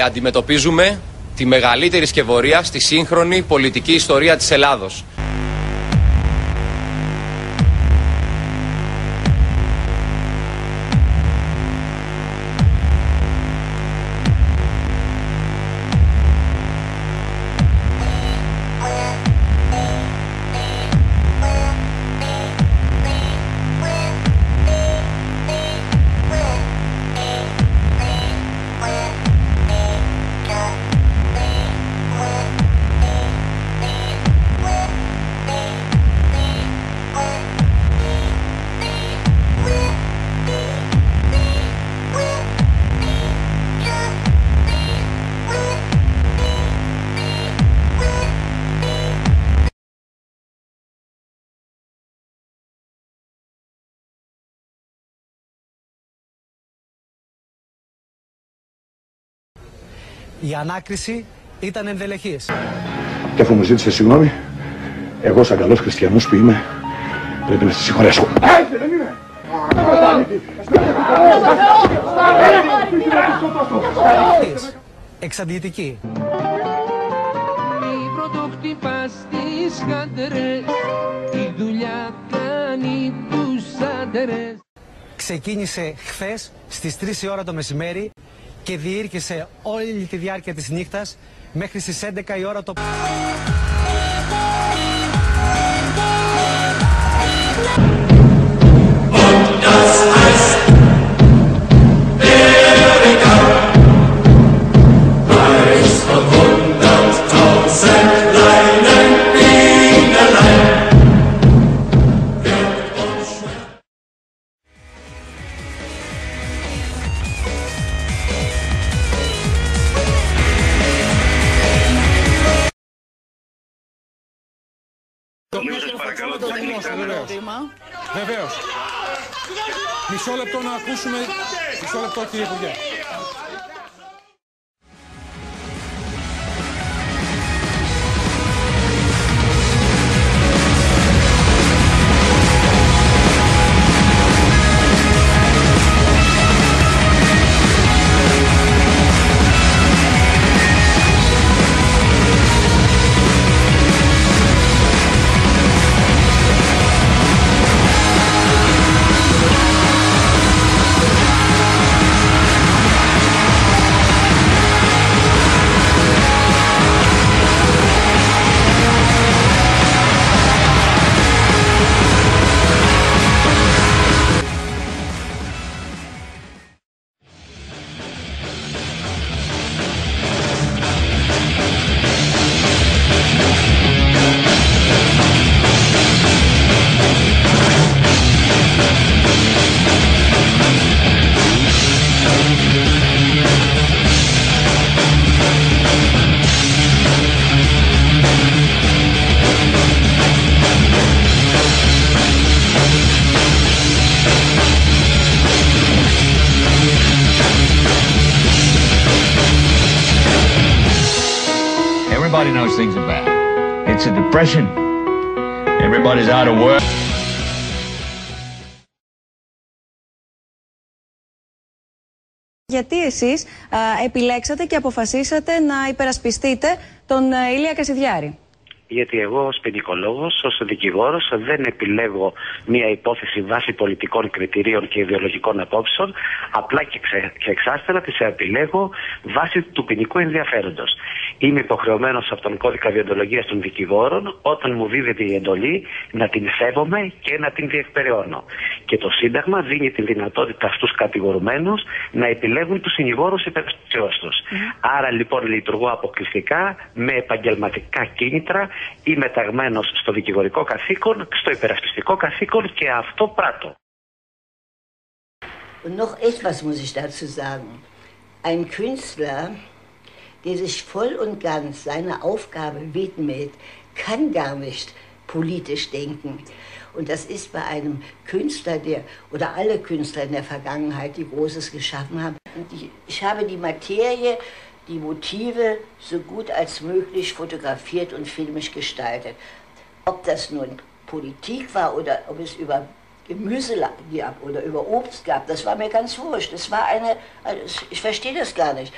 αντιμετωπίζουμε τη μεγαλύτερη σκευωρία στη σύγχρονη πολιτική ιστορία της Ελλάδος. Η ανάκριση ήταν ενδελεχής. Και αφού μου ζήτησε συγγνώμη, εγώ σαν καλός χριστιανός που είμαι, πρέπει να στη συγχωρέσω. Έτσι δεν είναι! Εξαντλητική. Μη πρωτοχτυπάς τις χαντρές, η δουλειά κάνει τους άντρες. Ξεκίνησε χθες στις 3 η ώρα το μεσημέρι και διήρκησε όλη τη διάρκεια της νύχτας μέχρι στις 11 η ώρα το... Βεβαίως. Μισό λεπτό να ακούσουμε. Μισό λεπτό, κύριε Υπουργέ. Everybody knows things are bad. It's a depression. Everybody's out of work. Γιατί εσείς επιλέξατε και αποφασίσατε να υπερασπιστείτε τον Ηλία Κασιδιάρη? Γιατί εγώ ως ποινικολόγος, ως δικηγόρος, δεν επιλέγω μία υπόθεση βάσει πολιτικών κριτηρίων και ιδεολογικών απόψεων, απλά και εξάστερα τις επιλέγω βάσει του ποινικού ενδιαφέροντος. Είμαι υποχρεωμένος από τον κώδικα διοντολογίας των δικηγόρων, όταν μου δίδεται η εντολή, να την σέβομαι και να την διεκπεραιώνω. Και το Σύνταγμα δίνει τη δυνατότητα στους κατηγορουμένους να επιλέγουν τους συνηγόρους υπερασπιστιών τους. Άρα λοιπόν λειτουργώ αποκλειστικά με επαγγελματικά κίνητρα. Είμαι ταγμένος στο δικηγορικό καθήκον, στο υπερασπιστικό καθήκον και αυτό πράττω. Und noch etwas muss ich dazu sagen. Ein Künstler, der sich voll und ganz seiner Aufgabe widmet, kann gar nicht politisch denken. Und das ist bei einem Künstler, oder alle Künstler in der Vergangenheit, die Großes geschaffen haben. Und ich habe die Materie, die Motive so gut als möglich fotografiert und filmisch gestaltet. Ob das nun Politik war oder ob es über Gemüse gab oder über Obst gab, das war mir ganz wurscht. Das war ich verstehe das gar nicht.